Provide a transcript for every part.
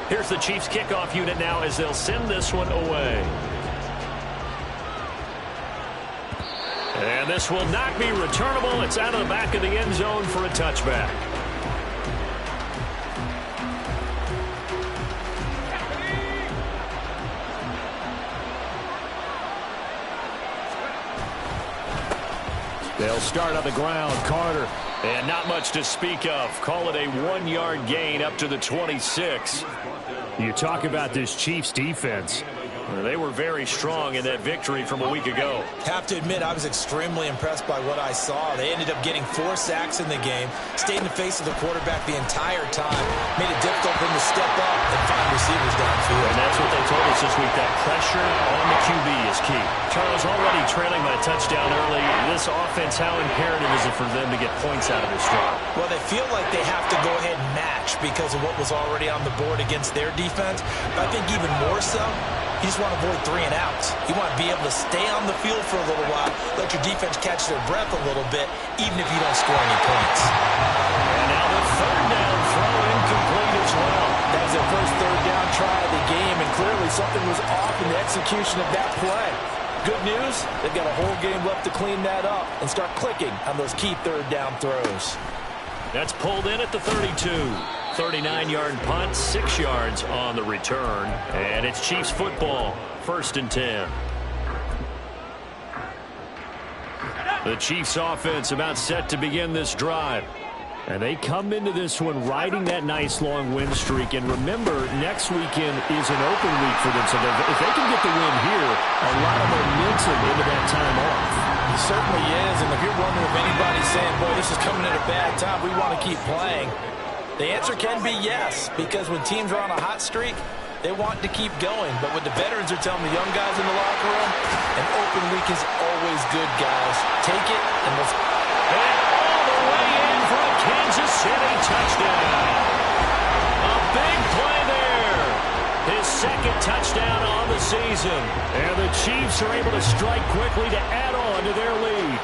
Here's the Chiefs kickoff unit now as they'll send this one away. And this will not be returnable. It's out of the back of the end zone for a touchback. They'll start on the ground. Carter. And not much to speak of. Call it a 1-yard gain up to the 26. You talk about this Chiefs defense. They were very strong in that victory from a week ago. Have to admit, I was extremely impressed by what I saw. They ended up getting 4 sacks in the game, stayed in the face of the quarterback the entire time, made it difficult for them to step up and find receivers downfield. And that's what they told us this week, that pressure on the QB is key. Charles, already trailing by a touchdown early. This offense, how imperative is it for them to get points out of this drive? Well, they feel like they have to go ahead and match because of what was already on the board against their defense. But I think even more so, you just want to avoid 3 and outs. You want to be able to stay on the field for a little while, let your defense catch their breath a little bit, even if you don't score any points. And now the third down throw incomplete as well. That was their first third down try of the game, and clearly something was off in the execution of that play. Good news, they've got a whole game left to clean that up and start clicking on those key third down throws. That's pulled in at the 32. 39-yard punt, 6 yards on the return. And it's Chiefs football, 1st and 10. The Chiefs offense about set to begin this drive. And they come into this one riding that nice long win streak. And remember, next weekend is an open week for them. So if they can get the win here, a lot of momentum into that time off. It certainly is. And if you're wondering if anybody's saying, boy, this is coming at a bad time, we want to keep playing, the answer can be yes, because when teams are on a hot streak, they want to keep going. But what the veterans are telling the young guys in the locker room, an open week is always good, guys. Take it and let's... And all the way in for a Kansas City touchdown. A big play there. His 2nd touchdown on the season. And the Chiefs are able to strike quickly to add on to their lead.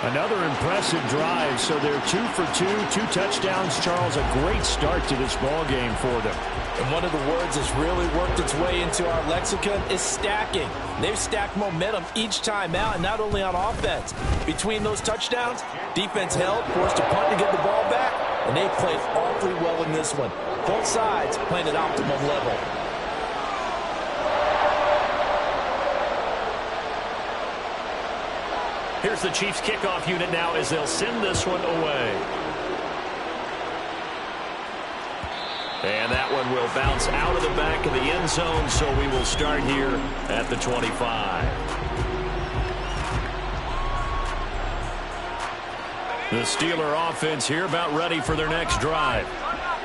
Another impressive drive, so they're 2 for 2, 2 touchdowns. Charles, a great start to this ball game for them. And one of the words that's really worked its way into our lexicon is stacking. They've stacked momentum each time out, and not only on offense. Between those touchdowns, defense held, forced to punt to get the ball back, and they played awfully well in this one. Both sides playing at optimum level. Here's the Chiefs kickoff unit now as they'll send this one away. And that one will bounce out of the back of the end zone, so we will start here at the 25. The Steeler offense here about ready for their next drive.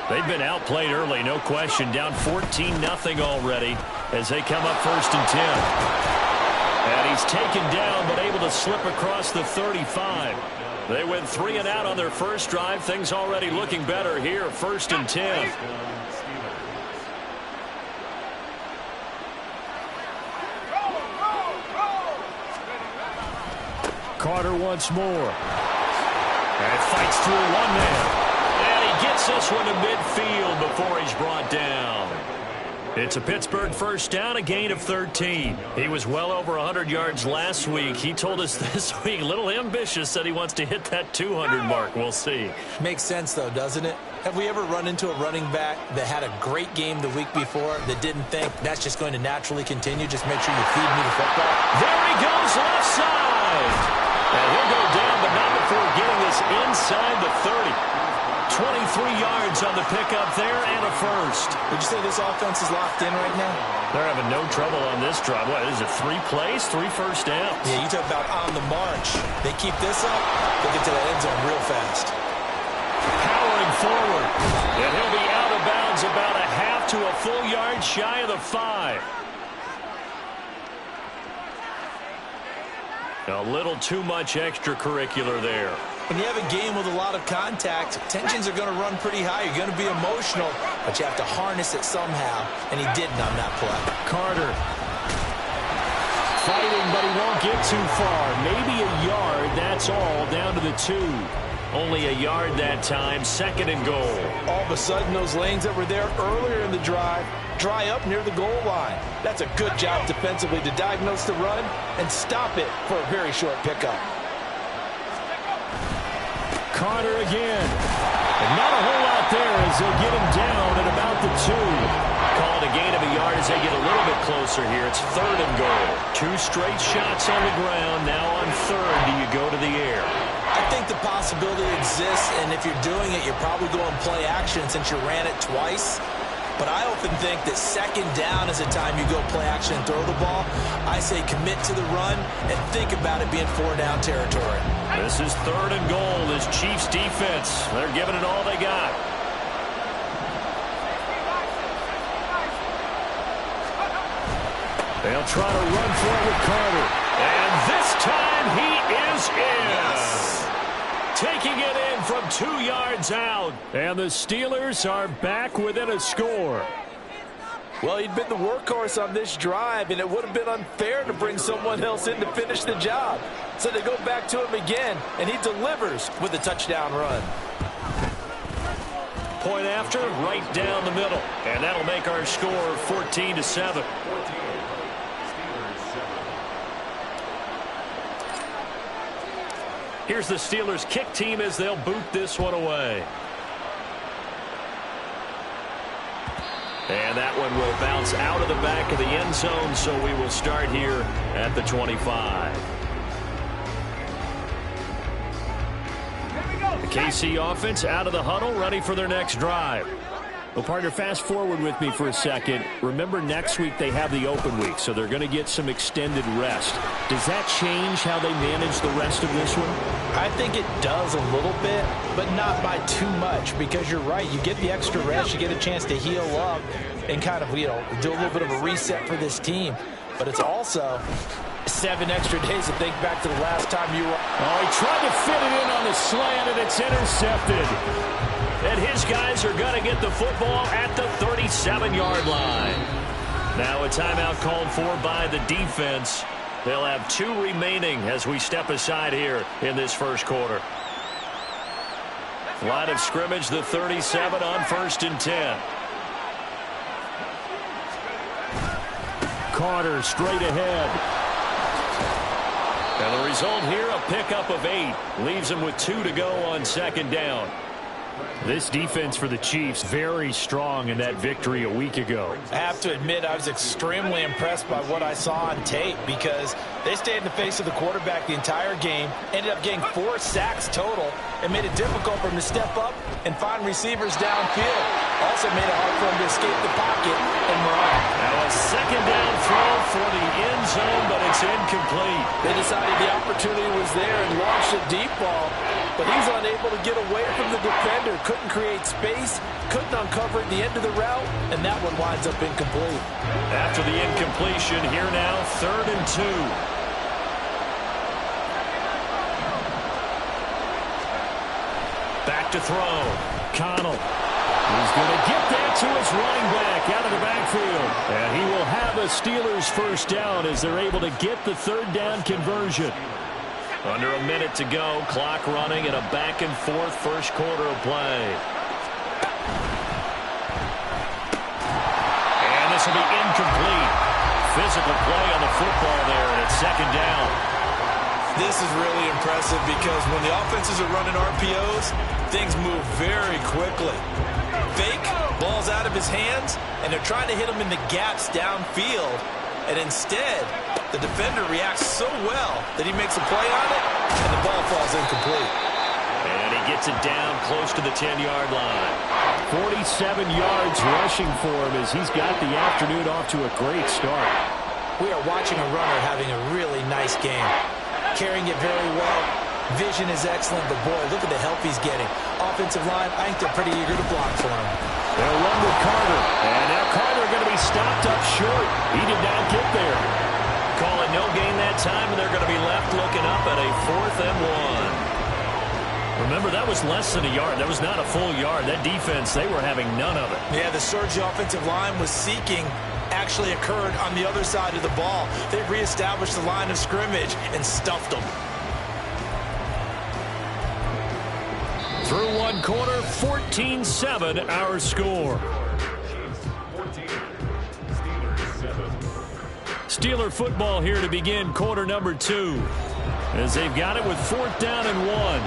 They've been outplayed early, no question, down 14-0 already as they come up 1st and 10. And he's taken down, but able to slip across the 35. They went 3 and out on their first drive. Things already looking better here, 1st and 10. Carter once more. And fights through one man. And he gets this one to midfield before he's brought down. It's a Pittsburgh first down, a gain of 13. He was well over 100 yards last week. He told us this week, a little ambitious, that he wants to hit that 200 mark. We'll see. Makes sense, though, doesn't it? Have we ever run into a running back that had a great game the week before that didn't think that's just going to naturally continue? Just make sure you feed me the football. There he goes, left side. And he'll go down, but not before getting this inside the 30. 23 yards on the pickup there and a first. Would you say this offense is locked in right now? They're having no trouble on this drive. What is it, 3 plays, 3 first downs? Yeah, you talk about on the march. They keep this up, they'll get to the end zone real fast. Powering forward. And he'll be out of bounds about a half to a full yard shy of the 5. A little too much extracurricular there. When you have a game with a lot of contact, tensions are going to run pretty high. You're going to be emotional, but you have to harness it somehow, and he didn't on that play. Carter fighting, but he won't get too far. Maybe a yard, that's all, down to the 2. Only a yard that time, 2nd and goal. All of a sudden, those lanes that were there earlier in the drive dry up near the goal line. That's a good job defensively to diagnose the run and stop it for a very short pickup. Carter again. And not a whole lot there as they get him down at about the 2. Call it a gain of a yard as they get a little bit closer here. It's 3rd and goal. 2 straight shots on the ground. Now on 3rd, do you go to the air? I think the possibility exists, and if you're doing it, you're probably going play action since you ran it twice. But I often think that 2nd down is the time you go play action and throw the ball. I say commit to the run and think about it being 4-down territory. This is 3rd and goal. This Chiefs defense, they're giving it all they got. They'll try to run for it with Carter. And this time he is in. Yes. Taking it in from 2 yards out. And the Steelers are back within a score. Well, he'd been the workhorse on this drive, and it would have been unfair to bring someone else in to finish the job. So they go back to him again, and he delivers with a touchdown run. Point after, right down the middle. And that'll make our score 14-7. Here's the Steelers kick team as they'll boot this one away. And that one will bounce out of the back of the end zone, so we will start here at the 25. The KC offense out of the huddle, ready for their next drive. Well, partner, fast forward with me for a second. Remember, next week they have the open week, so they're going to get some extended rest. Does that change how they manage the rest of this one? I think it does a little bit, but not by too much, because you're right. You get the extra rest, you get a chance to heal up and kind of, do a little bit of a reset for this team. But it's also 7 extra days to think back to the last time you were. Oh, he tried to fit it in on the slant, and it's intercepted. And his guys are going to get the football at the 37-yard line. Now a timeout called for by the defense. They'll have 2 remaining as we step aside here in this first quarter. Line of scrimmage, the 37 on 1st and 10. Carter straight ahead. And the result here, a pickup of 8. Leaves him with 2 to go on 2nd down. This defense for the Chiefs, very strong in that victory a week ago. I have to admit, I was extremely impressed by what I saw on tape because they stayed in the face of the quarterback the entire game, ended up getting 4 sacks total, and made it difficult for him to step up and find receivers downfield. Also made it hard for him to escape the pocket and run. Now a 2nd down throw for the end zone, but it's incomplete. They decided the opportunity was there and launched a deep ball, but he's unable to get away from the defender. Couldn't create space, couldn't uncover at the end of the route, and that one winds up incomplete. After the incompletion, here now, 3rd and 2. Back to throw. Connell. He's going to get that to his running back out of the backfield. And he will have a Steelers first down as they're able to get the 3rd down conversion. Under a minute to go, clock running in a back-and-forth first quarter of play. And this will be incomplete. Physical play on the football there, and it's 2nd down. This is really impressive because when the offenses are running RPOs, things move very quickly. Fake, ball's out of his hands, and they're trying to hit him in the gaps downfield. And instead, the defender reacts so well that he makes a play on it, and the ball falls incomplete. And he gets it down close to the 10-yard line. 47 yards rushing for him as he's got the afternoon off to a great start. We are watching a runner having a really nice game. Carrying it very well. Vision is excellent, but boy, look at the help he's getting. Offensive line, I think they're pretty eager to block for him. They'll run with Carter. And now Carter going to be stopped up short. He did not get there. Call it no gain that time, and they're going to be left looking up at a 4th and 1. Remember, that was less than a yard. That was not a full yard. That defense, they were having none of it. Yeah, the surge the offensive line was seeking actually occurred on the other side of the ball. They reestablished the line of scrimmage and stuffed them. Through one quarter, 14-7 our score. Steeler football here to begin quarter number 2. As they've got it with 4th down and 1.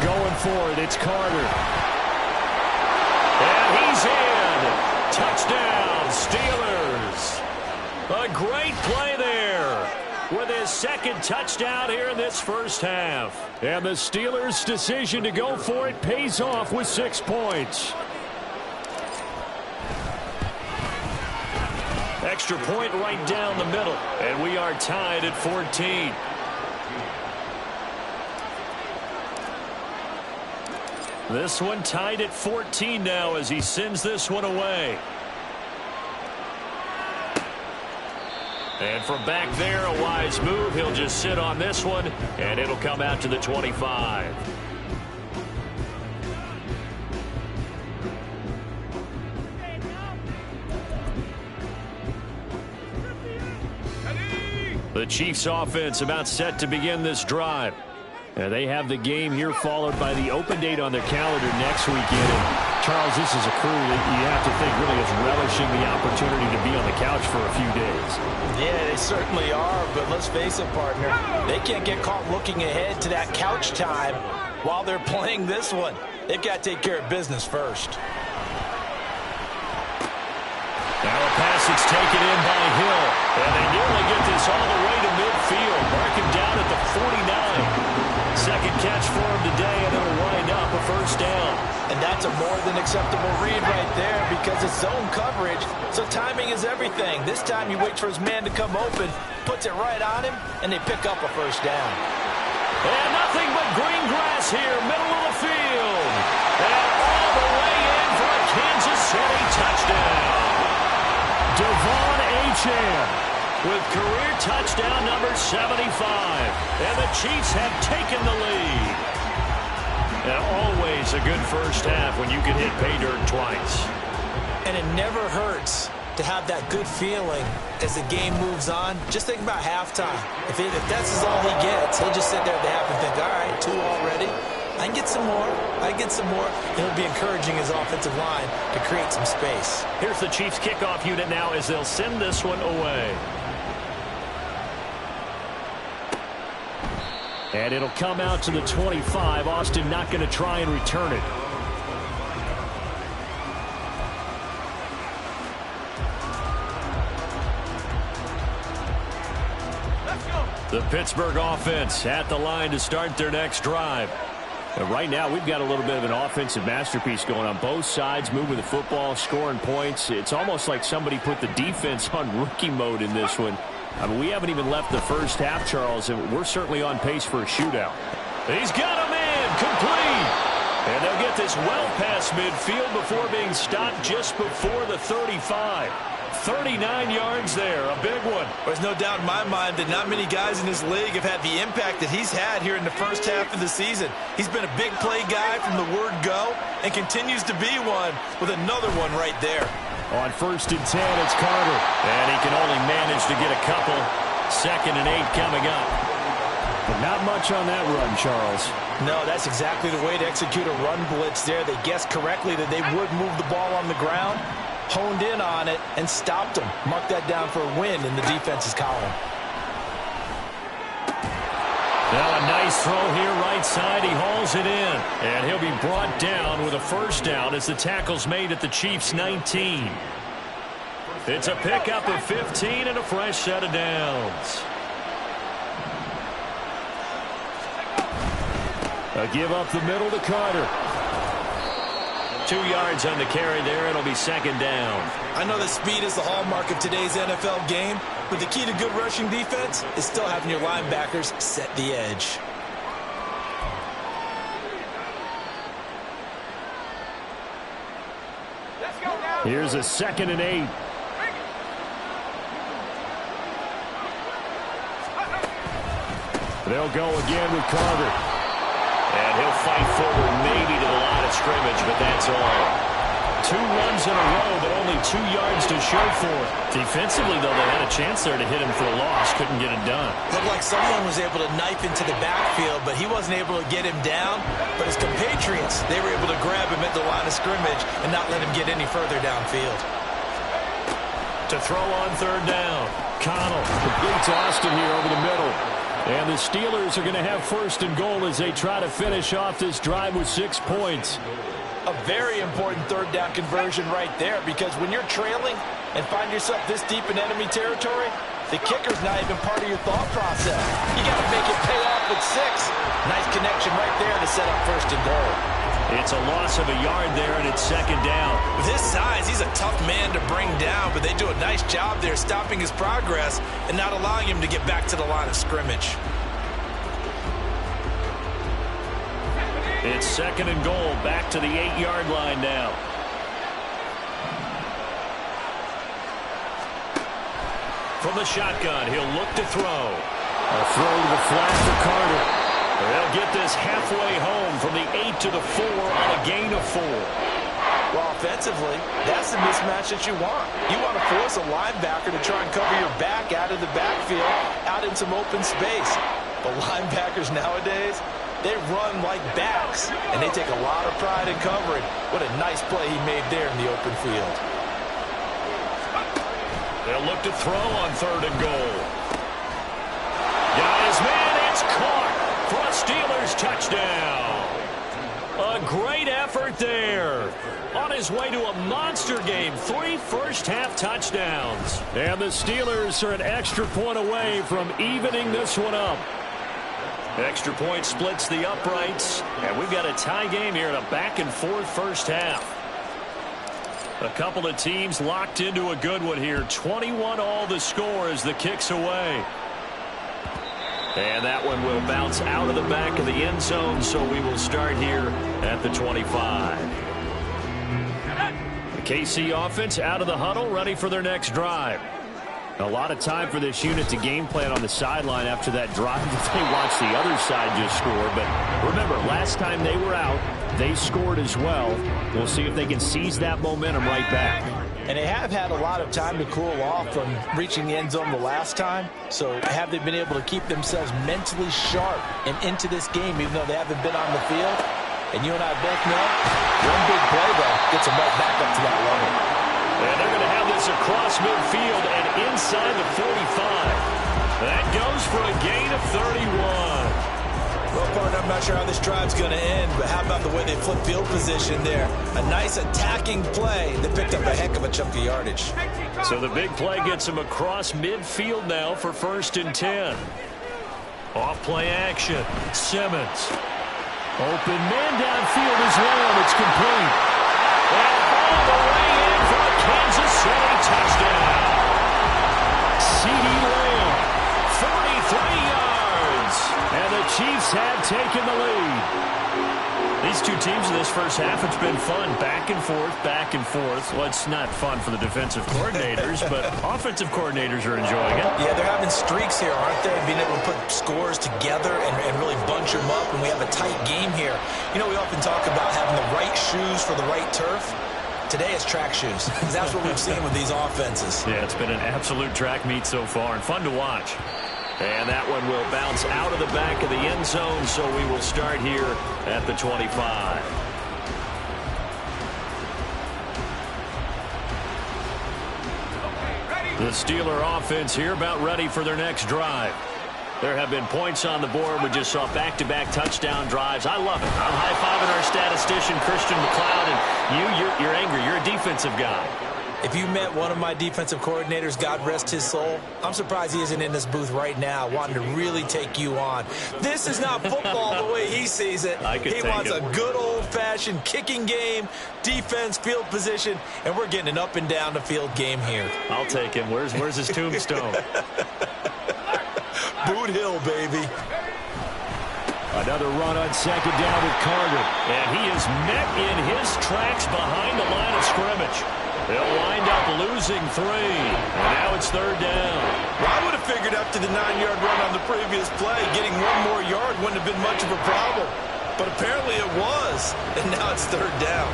Going for it, it's Carter. And he's in. Touchdown, Steelers. A great play there with his 2nd touchdown here in this first half. And the Steelers' decision to go for it pays off with 6 points. Extra point right down the middle. And we are tied at 14. This one tied at 14 now as he sends this one away. And from back there, a wise move. He'll just sit on this one, and it'll come out to the 25. The Chiefs offense about set to begin this drive. They have the game here followed by the open date on their calendar next weekend. And Charles, this is a crew that you have to think really is relishing the opportunity to be on the couch for a few days. Yeah, they certainly are, but let's face it, partner. They can't get caught looking ahead to that couch time while they're playing this one. They've got to take care of business first. Now a pass that's taken in by Hill. And they nearly get this all the way to midfield. Mark him down at the 49. Second catch for him today, and it'll wind up a first down. And that's a more than acceptable read right there because it's zone coverage, so timing is everything. This time you wait for his man to come open, puts it right on him, and they pick up a first down. And nothing but green grass here, middle of the field. And all the way in for a Kansas City touchdown. Devon Achane with career touchdown number 75. And the Chiefs have taken the lead. And always a good first half when you can hit pay dirt twice. And it never hurts to have that good feeling as the game moves on. Just think about halftime. If that's all he gets, he'll just sit there at the half and think, all right, 2 already. I can get some more. I can get some more. It'll be encouraging his offensive line to create some space. Here's the Chiefs kickoff unit now as they'll send this one away. And it'll come out to the 25. Austin not going to try and return it. The Pittsburgh offense at the line to start their next drive. And right now, we've got a little bit of an offensive masterpiece going on both sides, moving the football, scoring points. It's almost like somebody put the defense on rookie mode in this one. I mean, we haven't even left the first half, Charles, and we're certainly on pace for a shootout. He's got him in, complete. And they'll get this well past midfield before being stopped just before the 35. 39 yards there, a big one. There's no doubt in my mind that not many guys in this league have had the impact that he's had here in the first half of the season. He's been a big play guy from the word go and continues to be one with another one right there. On 1st and 10, it's Carter. And he can only manage to get a couple. 2nd and 8 coming up. But not much on that run, Charles. No, that's exactly the way to execute a run blitz there. They guessed correctly that they would move the ball on the ground, honed in on it, and stopped him. Mark that down for a win in the defense's column. Now a nice throw here right side. He hauls it in. And he'll be brought down with a first down as the tackle's made at the Chiefs' 19. It's a pickup of 15 and a fresh set of downs. A give up the middle to Carter. 2 yards on the carry there. It'll be 2nd down. I know that speed is the hallmark of today's NFL game, but the key to good rushing defense is still having your linebackers set the edge. Here's a 2nd and 8. They'll go again with Carter. And he'll fight forward maybe to the line of scrimmage, but that's all. 2 runs in a row, but only 2 yards to show for it. Defensively, though, they had a chance there to hit him for a loss. Couldn't get it done. Looked like someone was able to knife into the backfield, but he wasn't able to get him down. But his compatriots, they were able to grab him at the line of scrimmage and not let him get any further downfield. To throw on 3rd down. Connell completes Austin here over the middle. And the Steelers are going to have 1st and goal as they try to finish off this drive with 6 points. A very important 3rd down conversion right there, because when you're trailing and find yourself this deep in enemy territory, the kicker's not even part of your thought process. You got to make it pay off with 6. Nice connection right there to set up 1st and goal. It's a loss of a yard there, and it's 2nd down. With his size, he's a tough man to bring down, but they do a nice job there stopping his progress and not allowing him to get back to the line of scrimmage. It's 2nd and goal, back to the 8-yard line now. From the shotgun, he'll look to throw. A throw to the flat for Carter. They'll get this halfway home from the 8 to the 4 on a gain of 4. Well, offensively, that's the mismatch that you want. You want to force a linebacker to try and cover your back out of the backfield, out in some open space. But linebackers nowadays, they run like backs, and they take a lot of pride in covering. What a nice play he made there in the open field. They'll look to throw on 3rd and goal. Got his man, it's caught for a Steelers touchdown. A great effort there. On his way to a monster game, 3 first-half touchdowns. And the Steelers are an extra point away from evening this one up. Extra point splits the uprights, and we've got a tie game here in a back-and-forth first half. A couple of teams locked into a good one here. 21 all the score as the kick's away. And that one will bounce out of the back of the end zone, so we will start here at the 25. The KC offense out of the huddle, ready for their next drive. A lot of time for this unit to game plan on the sideline after that drive that they watched the other side just score. But remember, last time they were out, they scored as well. We'll see if they can seize that momentum right back. And they have had a lot of time to cool off from reaching the end zone the last time. So have they been able to keep themselves mentally sharp and into this game, even though they haven't been on the field? And you and I both know, one big play, though, gets them right back up to that level. And they're going to have this across midfield and inside the 45. That goes for a gain of 31. Well, partner, I'm not sure how this drive's going to end, but how about the way they flip field position there? A nice attacking play that picked up a heck of a chunk of yardage. So the big play gets him across midfield now for 1st and 10. Off play action. Simmons. Open man downfield is Lamb. It's complete. And all the way in for a Kansas City touchdown. C.D. Lamb, 43 yards. And the Chiefs have taken the lead. These two teams in this first half, it's been fun. Back and forth, back and forth. Well, it's not fun for the defensive coordinators, but offensive coordinators are enjoying it. Yeah, they're having streaks here, aren't they? Being able to put scores together and really bunch them up, and we have a tight game here. You know, we often talk about having the right shoes for the right turf. Today it's track shoes, because that's what we've seen with these offenses. Yeah, it's been an absolute track meet so far, and fun to watch. And that one will bounce out of the back of the end zone, so we will start here at the 25. The Steeler offense here about ready for their next drive. There have been points on the board. We just saw back-to-back touchdown drives. I love it. I'm high-fiving our statistician, Christian McLeod, and you're angry. You're a defensive guy. If you met one of my defensive coordinators, God rest his soul, I'm surprised he isn't in this booth right now wanting to really take you on. This is not football the way he sees it. He wants a good old-fashioned kicking game, defense, field position, and we're getting an up-and-down-the-field game here. I'll take him. Where's his tombstone? Boot Hill, baby. Another run on 2nd down with Carter. And he is met in his tracks behind the line of scrimmage. They'll wind up losing 3. And now it's 3rd down. Well, I would have figured after the 9-yard run on the previous play, getting one more yard wouldn't have been much of a problem. But apparently it was. And now it's 3rd down.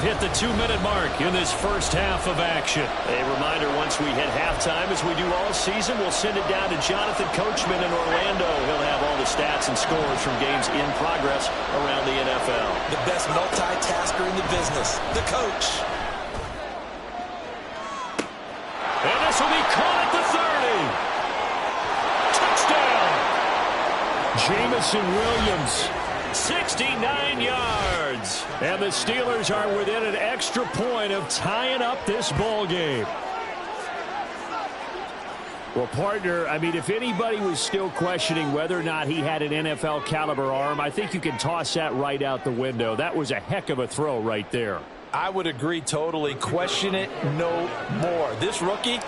We've hit the 2-minute mark in this first half of action. A reminder, once we hit halftime, as we do all season, we'll send it down to Jonathan Coachman in Orlando. He'll have all the stats and scores from games in progress around the NFL. The best multitasker in the business, the coach. And this will be caught at the 30. Touchdown! Jamison Williams. 69 yards. And the Steelers are within an extra point of tying up this ball game. Well, partner, I mean, if anybody was still questioning whether or not he had an NFL caliber arm, I think you can toss that right out the window. That was a heck of a throw right there. I would agree totally. Question it no more. This rookie,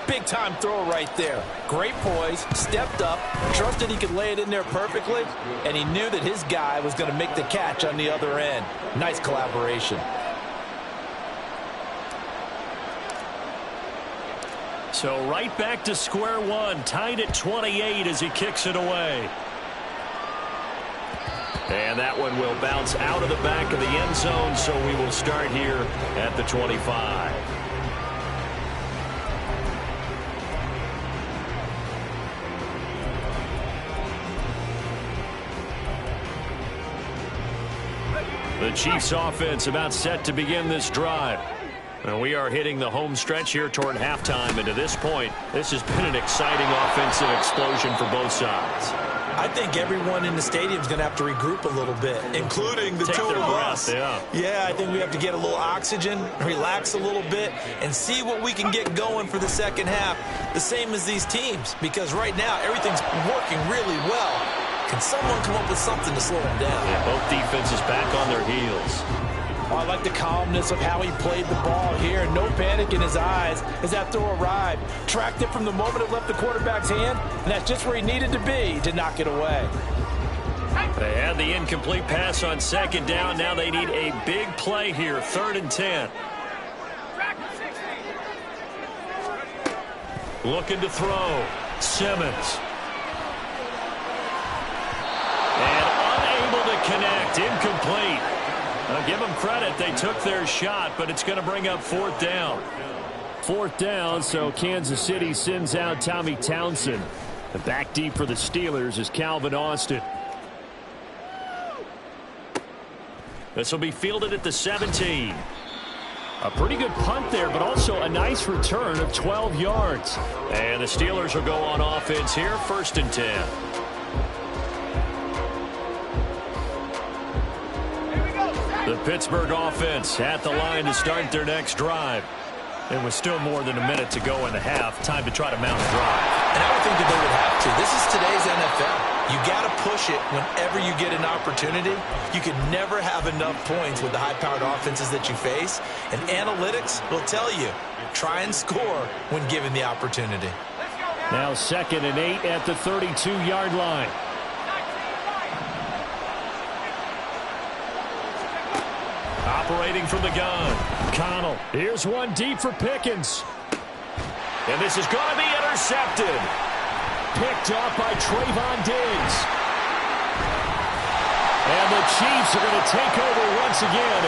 big-time throw right there. Great poise, stepped up, trusted he could lay it in there perfectly, and he knew that his guy was going to make the catch on the other end. Nice collaboration. So right back to square one, tied at 28 as he kicks it away. And that one will bounce out of the back of the end zone, so we will start here at the 25. The Chiefs offense about set to begin this drive. And we are hitting the home stretch here toward halftime. And to this point, this has been an exciting offensive explosion for both sides. I think everyone in the stadium is going to have to regroup a little bit, including the two of us. Yeah, I think we have to get a little oxygen, relax a little bit, and see what we can get going for the second half, the same as these teams, because right now everything's working really well. Can someone come up with something to slow them down? Yeah, both defenses back on their heels. Oh, I like the calmness of how he played the ball here. No panic in his eyes as that throw arrived. Tracked it from the moment it left the quarterback's hand, and that's just where he needed to be to knock it away. They had the incomplete pass on second down. Now they need a big play here, 3rd and 10. Looking to throw. Simmons. And unable to connect. Incomplete. I'll give them credit. They took their shot, but it's going to bring up 4th down. 4th down, so Kansas City sends out Tommy Townsend. The back deep for the Steelers is Calvin Austin. This will be fielded at the 17. A pretty good punt there, but also a nice return of 12 yards. And the Steelers will go on offense here, 1st and 10. The Pittsburgh offense at the line to start their next drive. It was still more than a minute to go in the half. Time to try to mount a drive. And I would think that they would have to. This is today's NFL. You got to push it whenever you get an opportunity. You can never have enough points with the high-powered offenses that you face. And analytics will tell you, try and score when given the opportunity. Now 2nd and 8 at the 32-yard line. Operating from the gun. Connell. Here's one deep for Pickens. And this is going to be intercepted. Picked off by Trayvon Diggs. And the Chiefs are going to take over once again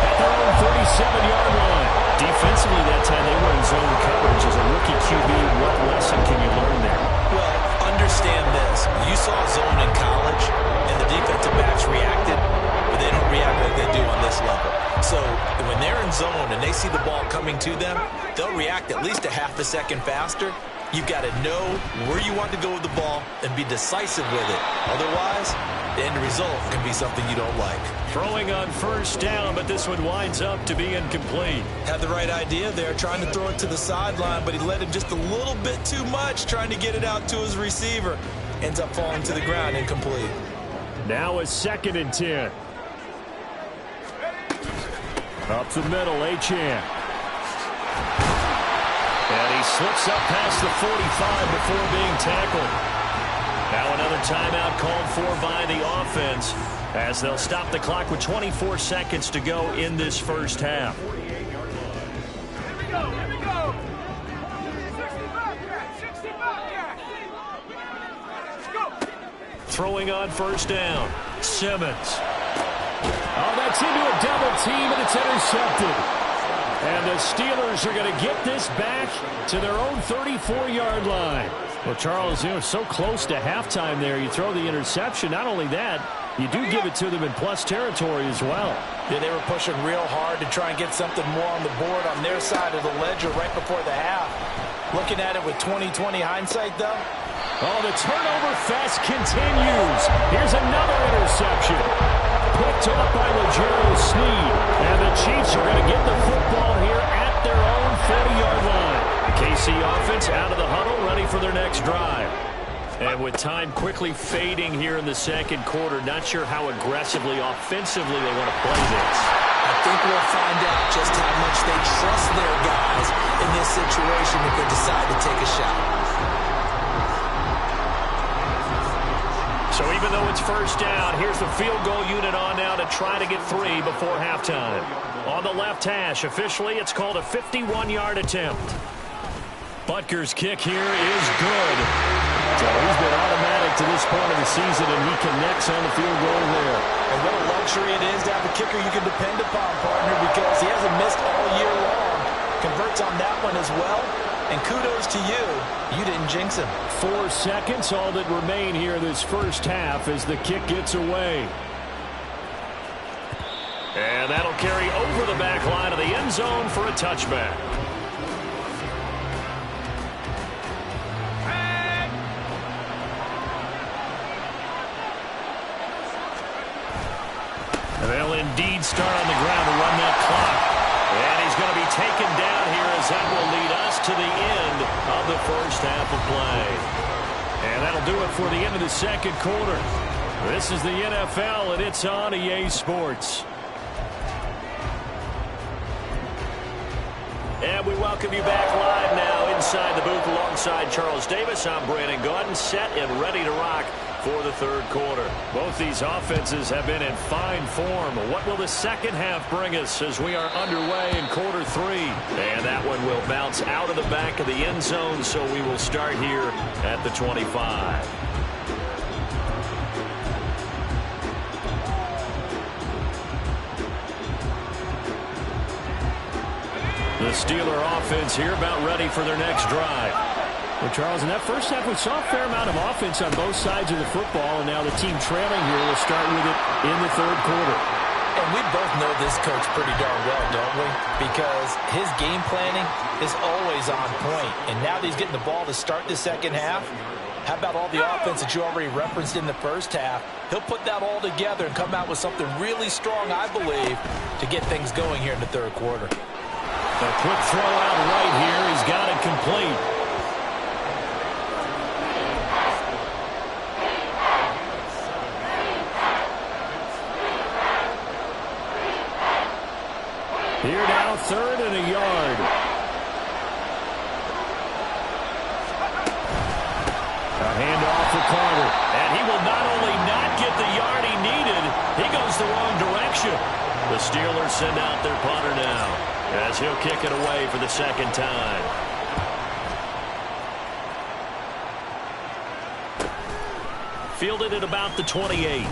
at their own 37-yard line. Defensively that time they were in zone coverage. As a rookie QB, what lesson can you learn there? Well, understand this. You saw zone in college, and the defensive backs reacted, but they don't react like they do on this level. So when they're in zone and they see the ball coming to them, they'll react at least a half a second faster. You've got to know where you want to go with the ball and be decisive with it. Otherwise, the end result can be something you don't like. Throwing on 1st down, but this one winds up to be incomplete. Had the right idea there, trying to throw it to the sideline, but he let him just a little bit too much, trying to get it out to his receiver. Ends up falling to the ground, incomplete. Now a 2nd and 10. Up the middle, Achane. And he slips up past the 45 before being tackled. Now another timeout called for by the offense as they'll stop the clock with 24 seconds to go in this first half. Throwing on 1st down. Simmons. Oh, that Gets into a double team, and it's intercepted. And the Steelers are going to get this back to their own 34-yard line. Well, Charles, so close to halftime there. You throw the interception. Not only that, you do give it to them in plus territory as well. Yeah, they were pushing real hard to try and get something more on the board on their side of the ledger right before the half. Looking at it with 20/20 hindsight, though. Oh, the turnover fest continues. Here's another interception. Picked up by Legero Sneed. And the Chiefs are going to get the football here at their own 40-yard line. The KC offense out of the huddle, ready for their next drive. And with time quickly fading here in the second quarter, not sure how aggressively, offensively they want to play this. I think we'll find out just how much they trust their guys in this situation if they decide to take a shot. So even though it's first down, here's the field goal unit on now to try to get 3 before halftime. On the left hash, officially it's called a 51-yard attempt. Butker's kick here is good. So he's been automatic to this point of the season, and he connects on the field goal there. And what a luxury it is to have a kicker you can depend upon, partner, because he hasn't missed all year long. Converts on that one as well. And kudos to you. You didn't jinx him. 4 seconds, all that remain here this first half as the kick gets away. And that'll carry over the back line of the end zone for a touchback. They'll indeed start on the ground to run that clock. And he's going to be taken down here as that will lead us to the end of the first half of play. And that'll do it for the end of the second quarter. This is the NFL, and it's on EA Sports. And we welcome you back live now inside the booth alongside Charles Davis. I'm Brandon Gaudin, set and ready to rock for the third quarter. Both these offenses have been in fine form. What will the second half bring us as we are underway in quarter 3? And that one will bounce out of the back of the end zone, so we will start here at the 25. The Steeler offense here about ready for their next drive. Well, Charles, in that first half, we saw a fair amount of offense on both sides of the football, and now the team trailing here will start with it in the third quarter. And we both know this coach pretty darn well, don't we? Because his game planning is always on point. And now that he's getting the ball to start the second half, how about all the offense that you already referenced in the first half? He'll put that all together and come out with something really strong, I believe, to get things going here in the third quarter. A quick throw out right here. He's got it complete. Here now, 3rd and a yard. A handoff for Carter. And he will not only not get the yard he needed, he goes the wrong direction. The Steelers send out their punter now, as he'll kick it away for the second time. Fielded at about the 28.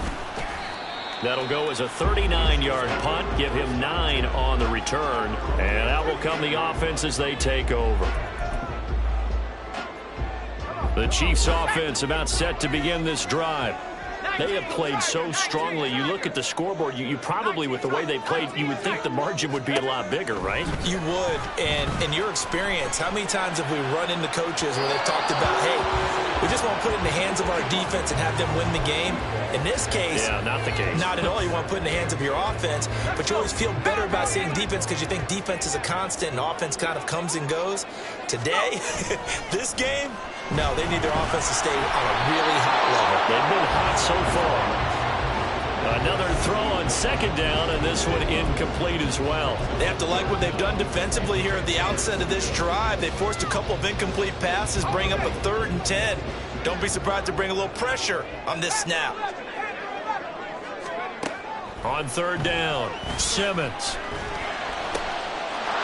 That'll go as a 39-yard punt, give him 9 on the return, and out will come the offense as they take over. The Chiefs offense about set to begin this drive. They have played so strongly. You look at the scoreboard, you probably, with the way they played, you would think the margin would be a lot bigger, right? You would. And in your experience, how many times have we run into coaches where they've talked about, hey, we just want to put it in the hands of our defense and have them win the game? In this case, yeah, not the case. Not at all. You want to put it in the hands of your offense, but you always feel better about seeing defense because you think defense is a constant and offense kind of comes and goes. Today, this game, no, they need their offense to stay on a really high level. They've been hot so far. Another throw on second down, and this one incomplete as well. They have to like what they've done defensively here at the outset of this drive. They forced a couple of incomplete passes, bring up a 3rd and 10. Don't be surprised to bring a little pressure on this snap. On 3rd down, Simmons.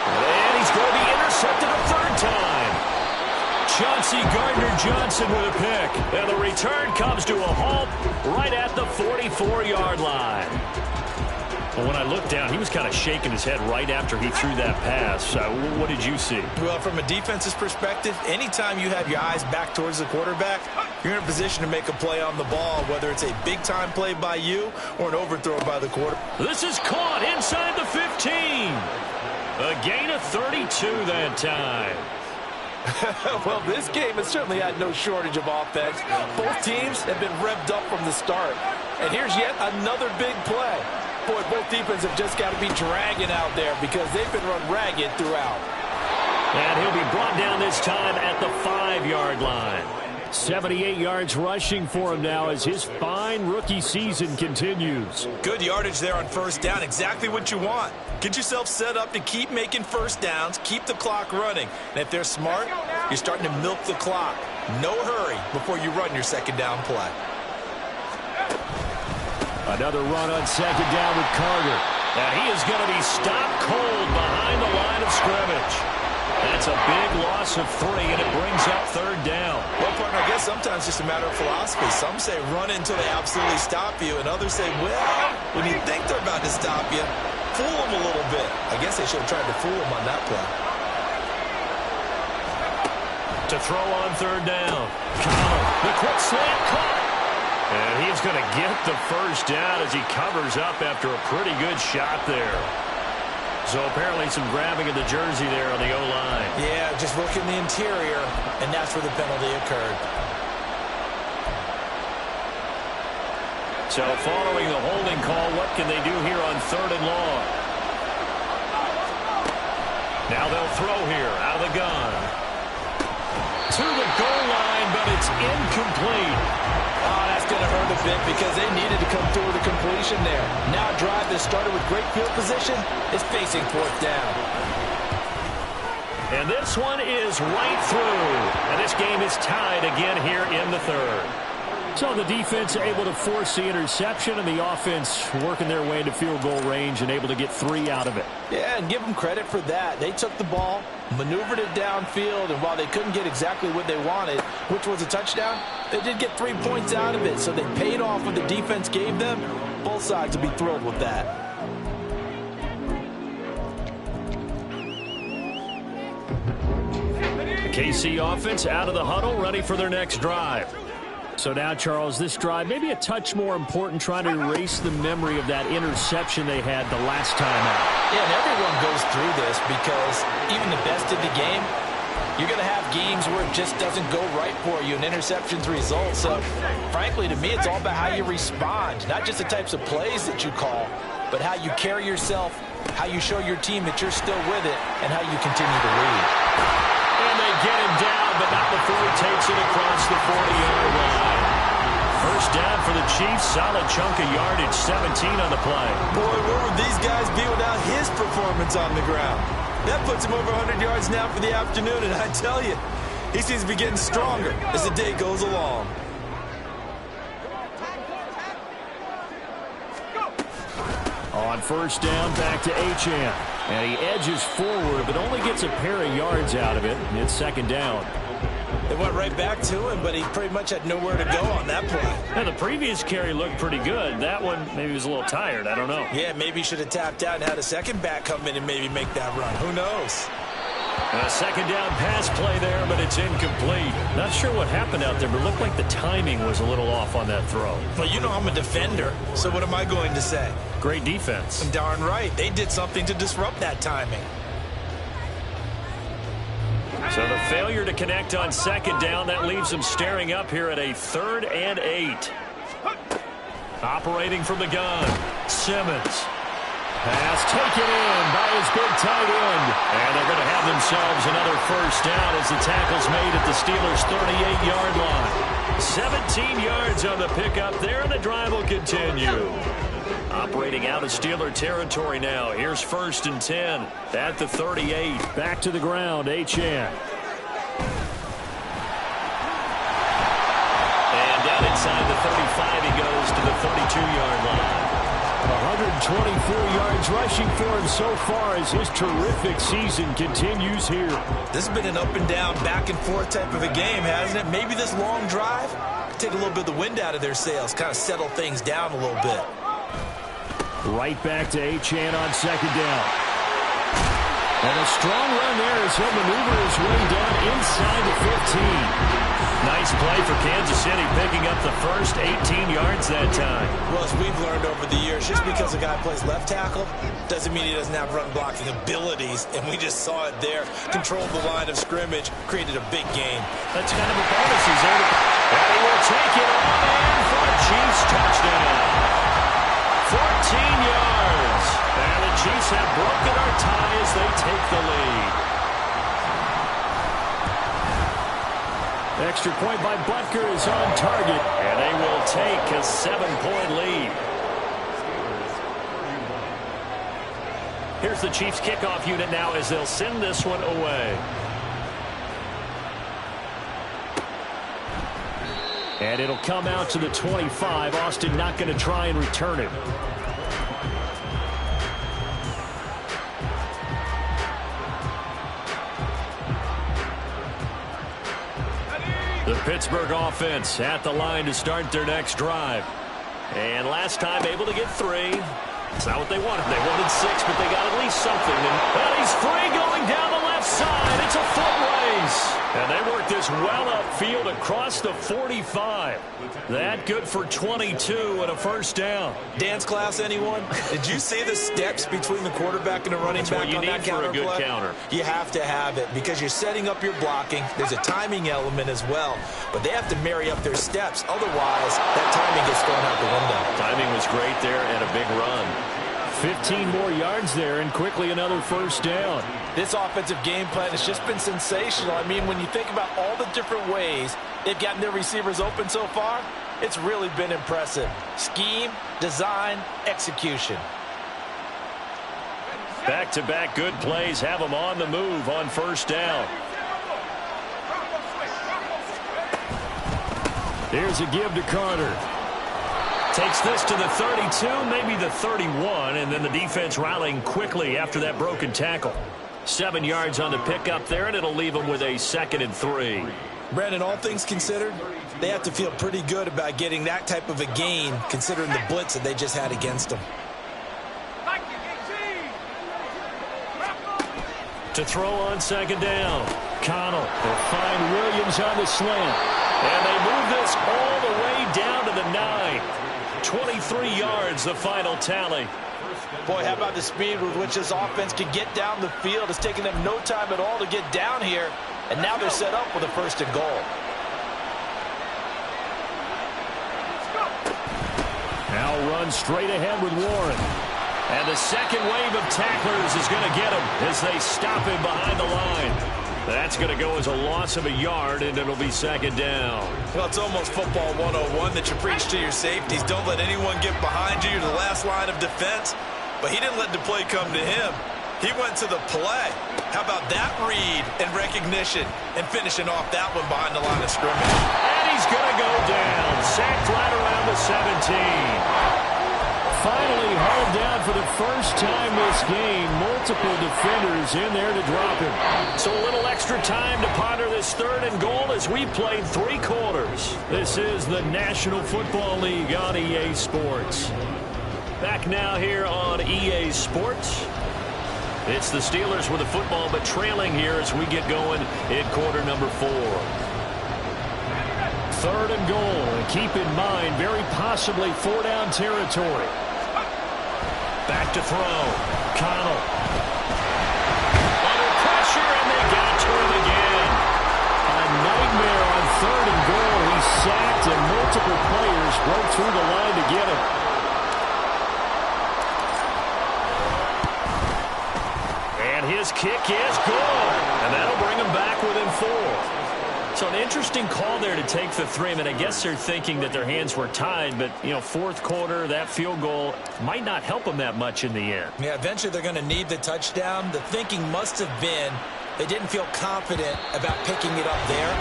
And he's going to be intercepted a 3rd time. Chauncey Gardner-Johnson with a pick. And the return comes to a halt right at the 44-yard line. Well, when I looked down, he was kind of shaking his head right after he threw that pass. What did you see? Well, from a defense's perspective, anytime you have your eyes back towards the quarterback, you're in a position to make a play on the ball, whether it's a big-time play by you or an overthrow by the quarterback. This is caught inside the 15. A gain of 32 that time. Well, this game has certainly had no shortage of offense. Both teams have been revved up from the start. And here's yet another big play. Boy, both defenses have just got to be dragging out there because they've been run ragged throughout. And he'll be brought down this time at the 5-yard line. 78 yards rushing for him now as his fine rookie season continues. Good yardage there on first down. Exactly what you want. Get yourself set up to keep making first downs, keep the clock running. And if they're smart, you're starting to milk the clock. No hurry before you run your second down play. Another run on second down with Carter. And he is going to be stopped cold behind the line of scrimmage. That's a big loss of 3, and it brings up third down. Well, partner, I guess sometimes it's just a matter of philosophy. Some say run until they absolutely stop you, and others say, well, when you think they're about to stop you, fool them a little bit. I guess they should have tried to fool them on that play. To throw on third down. Collar, the quick slant caught. And he's going to get the first down as he covers up after a pretty good shot there. So apparently some grabbing of the jersey there on the O-line. Yeah, just look in the interior, and that's where the penalty occurred. So following the holding call, what can they do here on third and long? Now they'll throw here out of the gun. To the goal line, but it's incomplete. Oh, that's going to hurt a bit because they needed to come through with a completion there. Now a drive that started with great field position is facing fourth down. And this one is right through. And this game is tied again here in the third. So the defense able to force the interception, and the offense working their way into field goal range and able to get 3 out of it. Yeah, and give them credit for that. They took the ball, maneuvered it downfield, and while they couldn't get exactly what they wanted, which was a touchdown, they did get 3 points out of it. So they paid off what the defense gave them. Both sides will be thrilled with that. KC offense out of the huddle, ready for their next drive. So now, Charles, this drive maybe a touch more important, trying to erase the memory of that interception they had the last time out. Yeah, and everyone goes through this because even the best in the game, you're going to have games where it just doesn't go right for you, and interceptions result. So, frankly, to me, it's all about how you respond, not just the types of plays that you call, but how you carry yourself, how you show your team that you're still with it, and how you continue to lead. And they get him down, but not before he takes it across the 40-yard line. First down for the Chiefs. Solid chunk of yardage, 17 on the play. Boy, where would these guys be without his performance on the ground? That puts him over 100 yards now for the afternoon, and I tell you, he seems to be getting stronger as the day goes along. On first down, back to Kttn. And he edges forward, but only gets a pair of yards out of it. It's second down. They went right back to him, but he pretty much had nowhere to go on that play. Now, the previous carry looked pretty good. That one, maybe he was a little tired. I don't know. Yeah, maybe he should have tapped out and had a second back come in and maybe make that run. Who knows? A second down pass play there, but it's incomplete. Not sure what happened out there, but it looked like the timing was a little off on that throw. Well, you know I'm a defender, so what am I going to say? Great defense. Darn right. They did something to disrupt that timing. So the failure to connect on second down, that leaves them staring up here at a 3rd and 8. Operating from the gun, Simmons. Pass taken in by his big tight end. And they're going to have themselves another first down as the tackle's made at the Steelers' 38-yard line. 17 yards on the pickup there, and the drive will continue. Operating out of Steeler territory now. Here's 1st and 10 at the 38. Back to the ground, Kttn. And down inside the 35, he goes to the 32-yard line. 124 yards rushing for him so far as his terrific season continues here. This has been an up and down, back and forth type of a game, hasn't it? Maybe this long drive take a little bit of the wind out of their sails, kind of settle things down a little bit. Right back to Kttn on second down. And a strong run there as he'll maneuver his way down inside the 15. Nice play for Kansas City, picking up the first 18 yards that time. Well, as we've learned over the years, just because a guy plays left tackle doesn't mean he doesn't have run blocking abilities, and we just saw it there. Controlled the line of scrimmage, created a big gain. That's kind of a bonus. He's there. And he will take it on in for a Chiefs touchdown. 14 yards. And the Chiefs have broken our tie as they take the lead. Extra point by Butker is on target, and they will take a 7-point lead. Here's the Chiefs kickoff unit now as they'll send this one away. And it'll come out to the 25. Austin not going to try and return it. The Pittsburgh offense at the line to start their next drive. And last time able to get 3. It's not what they wanted. They wanted 6, but they got at least something. And he's free going down the left side. It's a foot race. And they work this well upfield across the 45. That good for 22 and a first down. Dance class, anyone? Did you see the steps between the quarterback and the running back on that counter play? That's what you need for a good counter. You have to have it because you're setting up your blocking. There's a timing element as well. But they have to marry up their steps. Otherwise, that timing gets thrown out the window. Timing was great there and a big run. 15 more yards there and quickly another first down. This offensive game plan has just been sensational. I mean, when you think about all the different ways they've gotten their receivers open so far, it's really been impressive. Scheme, design, execution. Back-to-back good plays have them on the move on first down. Here's a give to Carter. Takes this to the 32, maybe the 31, and then the defense rallying quickly after that broken tackle. 7 yards on the pickup there, and it'll leave them with a 2nd and 3. Brandon, all things considered, they have to feel pretty good about getting that type of a gain, considering the blitz that they just had against them. To throw on second down. Connell will find Williams on the slant. And they move this all the way down to the 9. 23 yards, the final tally. Boy, how about the speed with which this offense can get down the field? It's taken them no time at all to get down here. And now they're set up with a 1st and goal. Now run straight ahead with Warren. And the second wave of tacklers is going to get him as they stop him behind the line. That's going to go as a loss of a yard, and it'll be 2nd down. Well, it's almost football 101 that you preach to your safeties. Don't let anyone get behind you. You're the last line of defense. But he didn't let the play come to him. He went to the play. How about that read and recognition and finishing off that one behind the line of scrimmage? And he's going to go down. Sacked right around the 17. Finally hauled down for the first time this game. Multiple defenders in there to drop him. So a little extra time to ponder this 3rd and goal as we played 3 quarters. This is the National Football League on EA Sports. Back now here on EA Sports. It's the Steelers with the football, but trailing here as we get going in quarter number 4. 3rd and goal. And keep in mind, very possibly 4-down territory. Back to throw. Connell. Under pressure, and they got to him again. A nightmare on 3rd and goal. He's sacked, and multiple players broke through the line to get him. And his kick is good. And that'll bring him back within 4. So an interesting call there to take the 3. I mean, I guess they're thinking that their hands were tied, but, you know, 4th quarter, that field goal might not help them that much in the end. Yeah, eventually they're going to need the touchdown. The thinking must have been they didn't feel confident about picking it up there,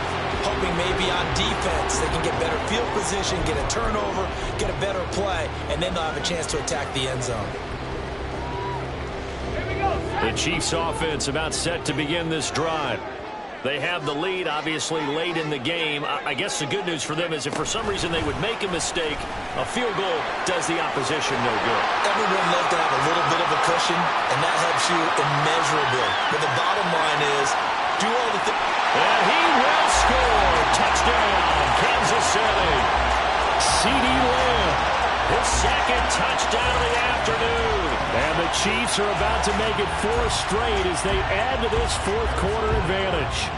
hoping maybe on defense they can get better field position, get a turnover, get a better play, and then they'll have a chance to attack the end zone. The Chiefs offense about set to begin this drive. They have the lead, obviously, late in the game. I guess the good news for them is if for some reason they would make a mistake, a field goal does the opposition no good. Everyone loves to have a little bit of a cushion, and that helps you immeasurably. But the bottom line is, do all the things. And he will score. Touchdown, Kansas City. CeeDee Lamb, his second touchdown of the afternoon. And the Chiefs are about to make it 4 straight as they add to this fourth quarter advantage.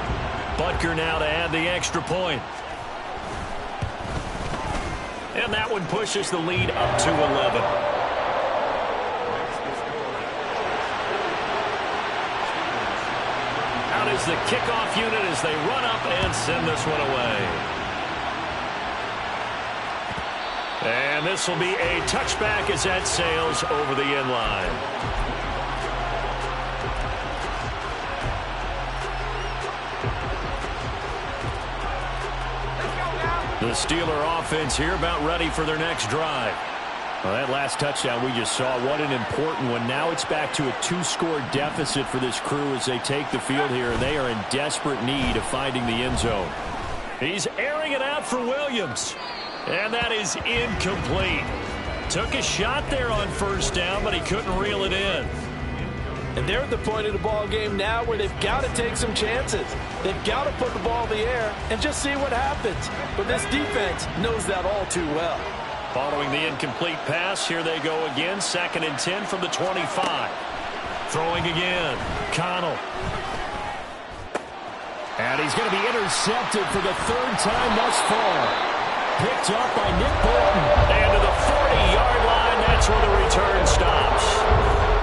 Butker now to add the extra point. And that one pushes the lead up to 11. Out is the kickoff unit as they run up and send this one away. And this will be a touchback as that sails over the end line. The Steeler offense here about ready for their next drive. Well, that last touchdown we just saw, what an important one. Now it's back to a 2-score deficit for this crew as they take the field here, and they are in desperate need of finding the end zone. He's airing it out for Williams. And that is incomplete. Took a shot there on first down, but he couldn't reel it in. And they're at the point of the ball game now where they've got to take some chances. They've got to put the ball in the air and just see what happens. But this defense knows that all too well. Following the incomplete pass, here they go again. 2nd and 10 from the 25. Throwing again. Connell. And he's going to be intercepted for the 3rd time thus far. Picked up by Nick Bolton. And to the 40-yard line, that's where the return stops.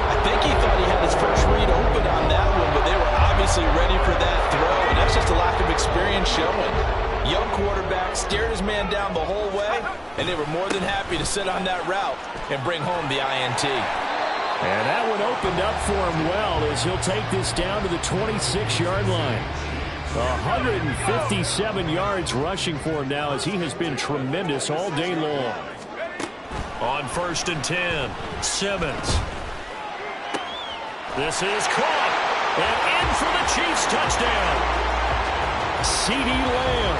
I think he thought he had his first read open on that one, but they were obviously ready for that throw, and that's just a lack of experience showing. Young quarterback stared his man down the whole way, and they were more than happy to sit on that route and bring home the INT. And that one opened up for him well as he'll take this down to the 26-yard line. 157 yards rushing for him now as he has been tremendous all day long. On 1st and 10, Simmons. This is caught. And in for the Chiefs touchdown. CeeDee Lamb,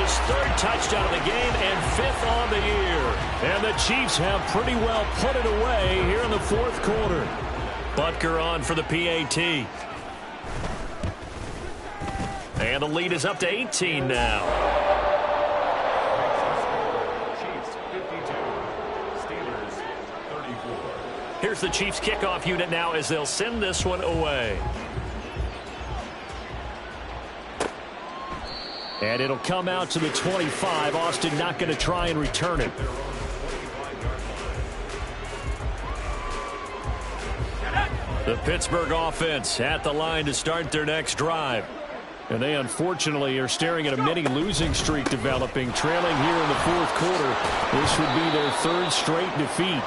his 3rd touchdown of the game and 5th on the year. And the Chiefs have pretty well put it away here in the 4th quarter. Butker on for the PAT. And the lead is up to 18 now. Chiefs 52, Steelers 34. Here's the Chiefs kickoff unit now as they'll send this one away. And it'll come out to the 25. Austin not going to try and return it. The Pittsburgh offense at the line to start their next drive. And they unfortunately are staring at a mini losing streak developing, trailing here in the 4th quarter. This would be their 3rd straight defeat.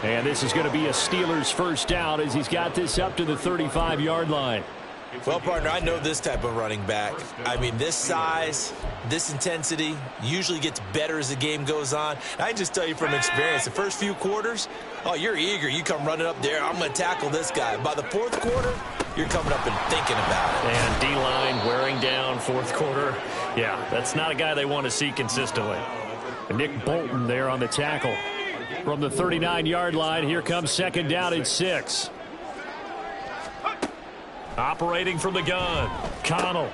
And this is going to be a Steelers first down as he's got this up to the 35-yard line. Well, partner, I know this type of running back. I mean, this size, this intensity usually gets better as the game goes on. I can just tell you from experience, the first few quarters, oh, you're eager. You come running up there, I'm going to tackle this guy. By the 4th quarter, you're coming up and thinking about it. And D-line wearing down 4th quarter. Yeah, that's not a guy they want to see consistently. And Nick Bolton there on the tackle. From the 39-yard line, here comes 2nd down and 6. Operating from the gun, Connell.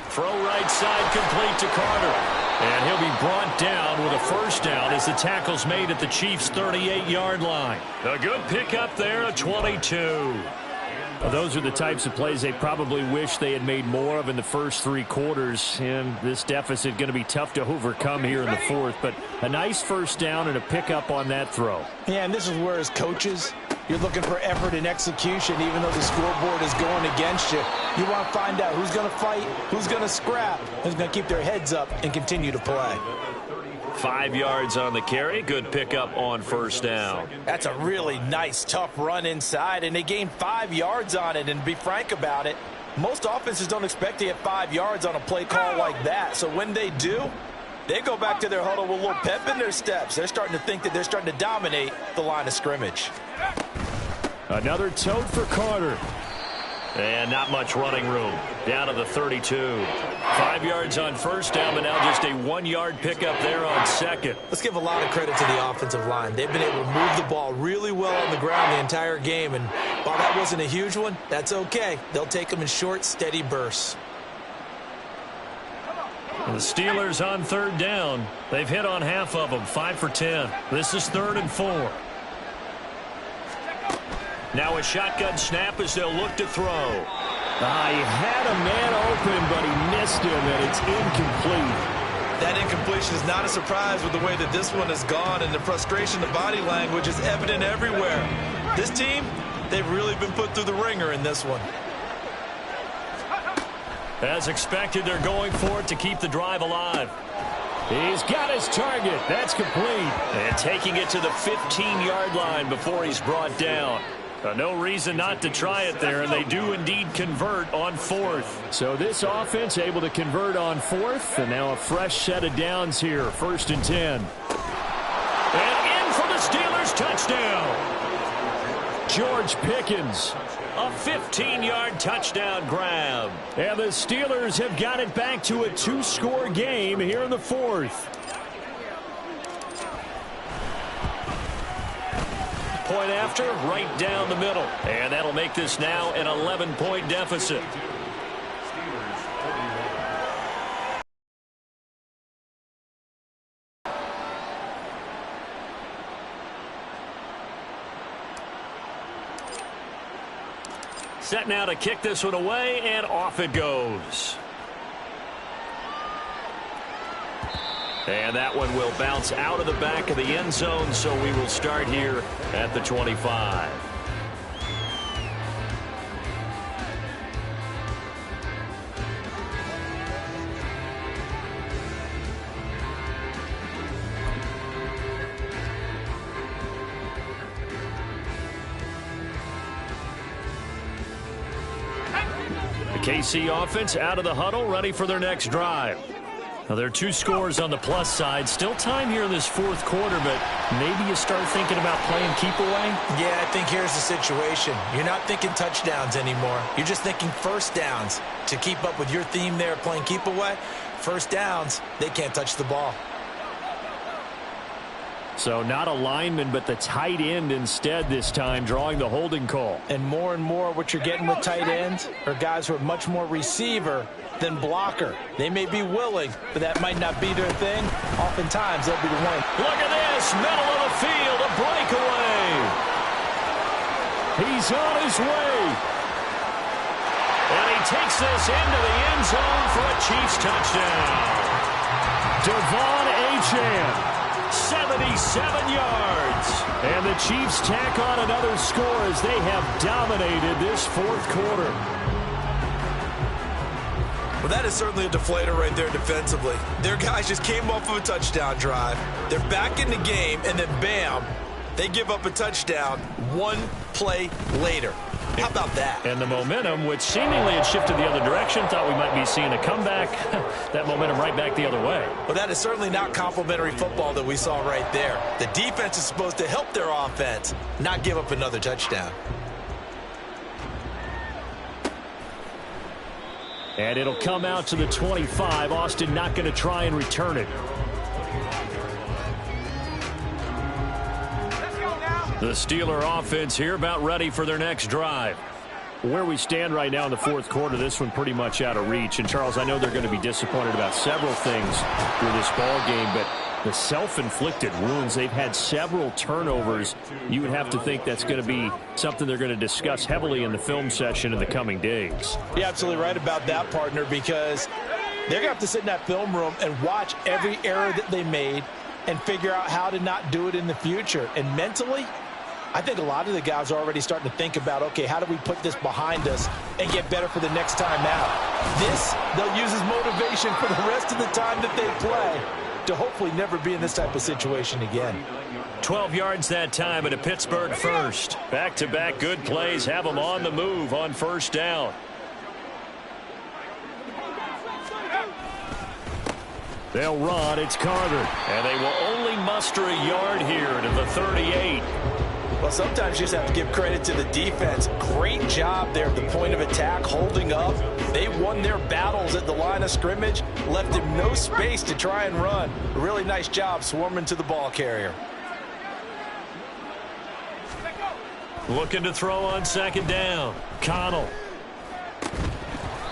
Throw right side complete to Carter. And he'll be brought down with a first down as the tackle's made at the Chiefs' 38-yard line. A good pickup there, a 22. Well, those are the types of plays they probably wish they had made more of in the first 3 quarters. And this deficit going to be tough to overcome here in the 4th. But a nice first down and a pickup on that throw. Yeah, and this is where as coaches, you're looking for effort and execution even though the scoreboard is going against you. You want to find out who's going to fight, who's going to scrap, who's going to keep their heads up and continue to play. 5 yards on the carry. Good pickup on first down. That's a really nice, tough run inside, and they gained 5 yards on it. And to be frank about it, most offenses don't expect to get 5 yards on a play call like that. So when they do, they go back to their huddle with a little pep in their steps. They're starting to think that they're starting to dominate the line of scrimmage. Another tote for Carter. And not much running room. Down to the 32. 5 yards on first down, but now just a 1-yard pickup there on second. Let's give a lot of credit to the offensive line. They've been able to move the ball really well on the ground the entire game. And while that wasn't a huge one, that's okay. They'll take them in short, steady bursts. The Steelers on third down. They've hit on half of them, 5 for 10. This is 3rd and 4. Now a shotgun snap as they'll look to throw. He had a man open, but he missed him, and it's incomplete. That incompletion is not a surprise with the way that this one has gone, and the frustration, the body language is evident everywhere. This team, they've really been put through the ringer in this one. As expected, they're going for it to keep the drive alive. He's got his target. That's complete. And taking it to the 15-yard line before he's brought down. No reason not to try it there, and they do indeed convert on 4th. So this offense able to convert on 4th, and now a fresh set of downs here, 1st and 10. And in for the Steelers touchdown. George Pickens. A 15-yard touchdown grab. And the Steelers have got it back to a 2-score game here in the 4th. Point after, right down the middle. And that'll make this now an 11-point deficit. Set now to kick this one away, and off it goes. And that one will bounce out of the back of the end zone, so we will start here at the 25. The KC offense out of the huddle, ready for their next drive. Now, there are 2 scores on the plus side. Still time here in this 4th quarter, but maybe you start thinking about playing keep away? Yeah, I think here's the situation. You're not thinking touchdowns anymore. You're just thinking first downs. To keep up with your theme there, playing keep away, first downs, they can't touch the ball. So not a lineman, but the tight end instead this time, drawing the holding call. And more what you're getting with tight ends are guys who are much more receiver than blocker. They may be willing, but that might not be their thing. Oftentimes, they'll be the one. Look at this, middle of the field, a breakaway. He's on his way. And he takes this into the end zone for a Chiefs touchdown. Devon Achane. 77 yards. And the Chiefs tack on another score as they have dominated this 4th quarter. Well, that is certainly a deflator right there defensively. Their guys just came off of a touchdown drive. They're back in the game, and then bam, they give up a touchdown 1 play later. How about that? And the momentum, which seemingly had shifted the other direction, thought we might be seeing a comeback. That momentum right back the other way. Well, that is certainly not complimentary football that we saw right there. The defense is supposed to help their offense, not give up another touchdown. And it'll come out to the 25. Austin not going to try and return it. The Steeler offense here about ready for their next drive. Where we stand right now in the 4th quarter, this one pretty much out of reach. And, Charles, I know they're going to be disappointed about several things with this ball game, but the self-inflicted wounds, they've had several turnovers. You would have to think that's going to be something they're going to discuss heavily in the film session in the coming days. You're absolutely right about that, partner, because they're going to have to sit in that film room and watch every error that they made and figure out how to not do it in the future. And mentally, I think a lot of the guys are already starting to think about, okay, how do we put this behind us and get better for the next time out? This, they'll use as motivation for the rest of the time that they play to hopefully never be in this type of situation again. 12 yards that time at a Pittsburgh first. Back-to-back good plays have them on the move on first down. They'll run. It's Carter. And they will only muster a yard here to the 38. Well, sometimes you just have to give credit to the defense. Great job there at the point of attack, holding up. They won their battles at the line of scrimmage, left him no space to try and run. A really nice job swarming to the ball carrier. Looking to throw on second down. Connell.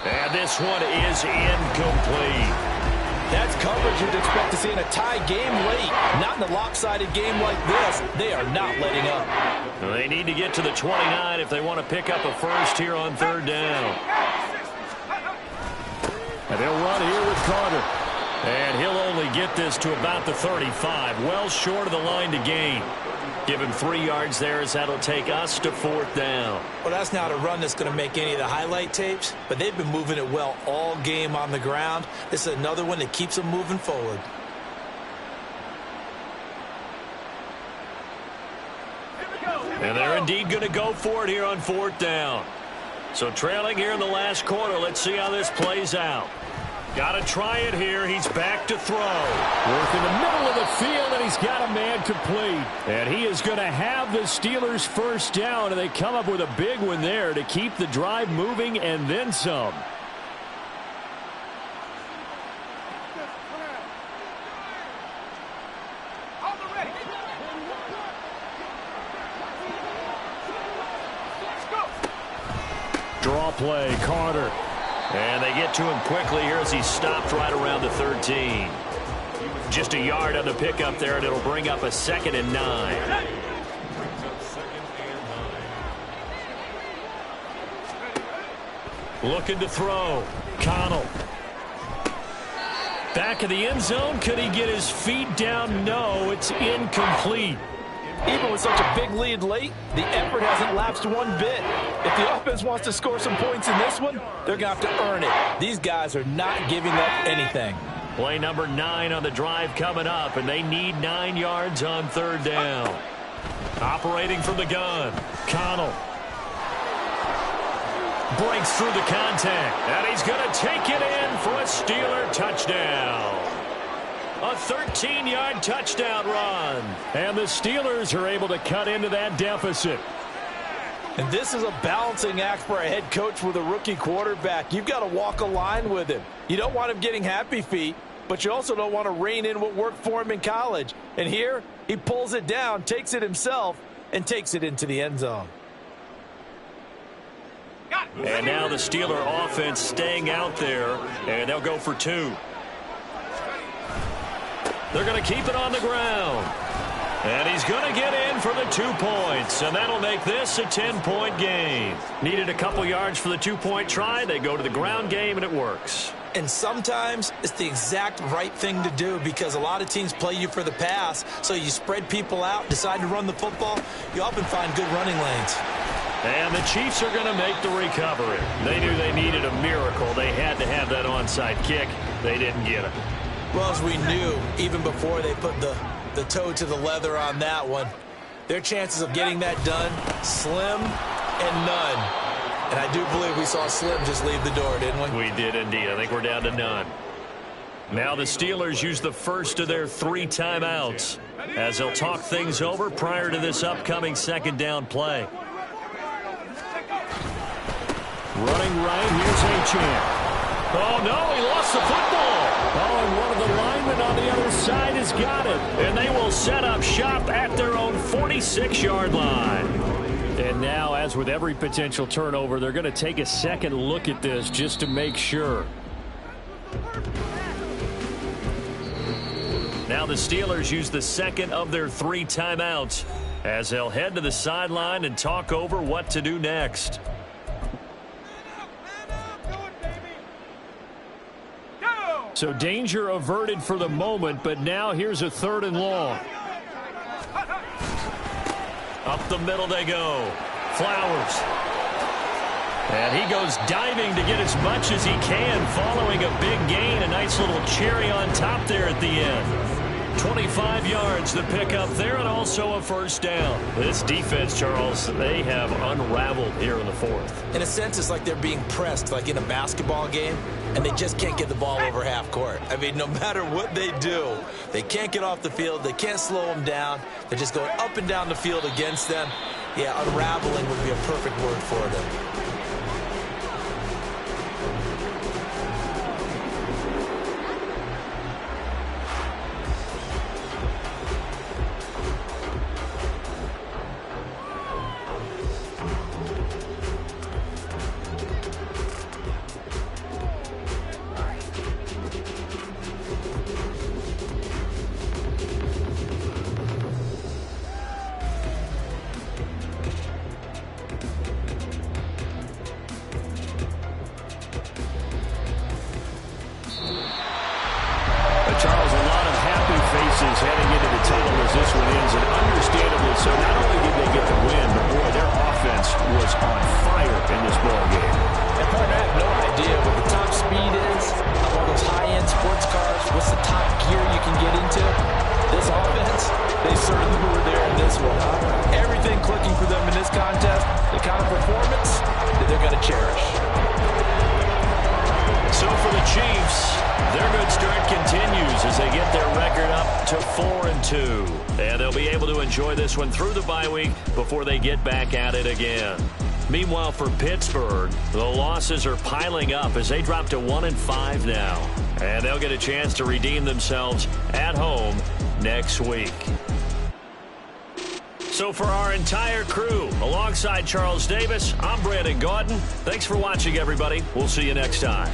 And this one is incomplete. That's coverage you'd expect to see in a tie game late. Not in a lopsided game like this. They are not letting up. They need to get to the 29 if they want to pick up a first here on third down. And they'll run here with Carter. And he'll only get this to about the 35. Well short of the line to gain. Give him 3 yards there as that'll take us to fourth down. Well, that's not a run that's going to make any of the highlight tapes, but they've been moving it well all game on the ground. This is another one that keeps them moving forward. And they're indeed going to go for it here on fourth down. So trailing here in the last quarter. Let's see how this plays out. Got to try it here. He's back to throw. Work in the middle of the field, and he's got a man complete. And he is going to have the Steelers first down, and they come up with a big one there to keep the drive moving and then some. Draw play, Carter. And they get to him quickly here as he stopped right around the 13. Just a yard on the pickup there, and it'll bring up a 2nd and 9. Looking to throw. Connell. Back of the end zone. Could he get his feet down? No, it's incomplete. Even with such a big lead late, the effort hasn't lapsed one bit. If the offense wants to score some points in this one, they're going to have to earn it. These guys are not giving up anything. Play number 9 on the drive coming up, and they need 9 yards on third down. Operating from the gun, Connell. Breaks through the contact, and he's going to take it in for a Steeler touchdown. A 13-yard touchdown run. And the Steelers are able to cut into that deficit. And this is a balancing act for a head coach with a rookie quarterback. You've got to walk a line with him. You don't want him getting happy feet, but you also don't want to rein in what worked for him in college. And here, he pulls it down, takes it himself, and takes it into the end zone. And now the Steeler offense staying out there, and they'll go for 2. They're going to keep it on the ground. And he's going to get in for the 2 points, and that'll make this a 10-point game. Needed a couple yards for the 2-point try. They go to the ground game, and it works. And sometimes it's the exact right thing to do because a lot of teams play you for the pass, so you spread people out, decide to run the football. You often find good running lanes. And the Chiefs are going to make the recovery. They knew they needed a miracle. They had to have that onside kick. They didn't get it. Well, as we knew, even before they put the toe to the leather on that one, their chances of getting that done, slim and none. And I do believe we saw Slim just leave the door, didn't we? We did indeed. I think we're down to none. Now the Steelers use the first of their 3 timeouts as they'll talk things over prior to this upcoming second down play. Running right, here's Kttn. Oh, no, he lost the football. Oh, and one of the linemen on the other side has got it. And they will set up shop at their own 46-yard line. And now, as with every potential turnover, they're going to take a second look at this just to make sure. Now the Steelers use the second of their 3 timeouts as they'll head to the sideline and talk over what to do next. So danger averted for the moment, but now here's a 3rd and long. Up the middle they go. Flowers. And he goes diving to get as much as he can, following a big gain. A nice little cherry on top there at the end. 25 yards to pick up there, and also a first down. This defense, Charles, they have unraveled here in the fourth. In a sense, it's like they're being pressed, like in a basketball game, and they just can't get the ball over half court. I mean, no matter what they do, they can't get off the field. They can't slow them down. They're just going up and down the field against them. Yeah, unraveling would be a perfect word for them. Charles, a lot of happy faces heading into the tunnel as this one ends, and understandably so. Not only did they get the win, but boy, their offense was on fire in this ball game. And partner, I have no idea what the top speed is of all those high-end sports cars. What's the top gear you can get into? This offense, they certainly were there in this one. Everything clicking for them in this contest, the kind of performance that they're going to cherish. So for the Chiefs, their good start continues as they get their record up to 4-2. And they'll be able to enjoy this one through the bye week before they get back at it again. Meanwhile, for Pittsburgh, the losses are piling up as they drop to 1-5 now. And they'll get a chance to redeem themselves at home next week. So for our entire crew, alongside Charles Davis, I'm Brandon Gaudin. Thanks for watching, everybody. We'll see you next time.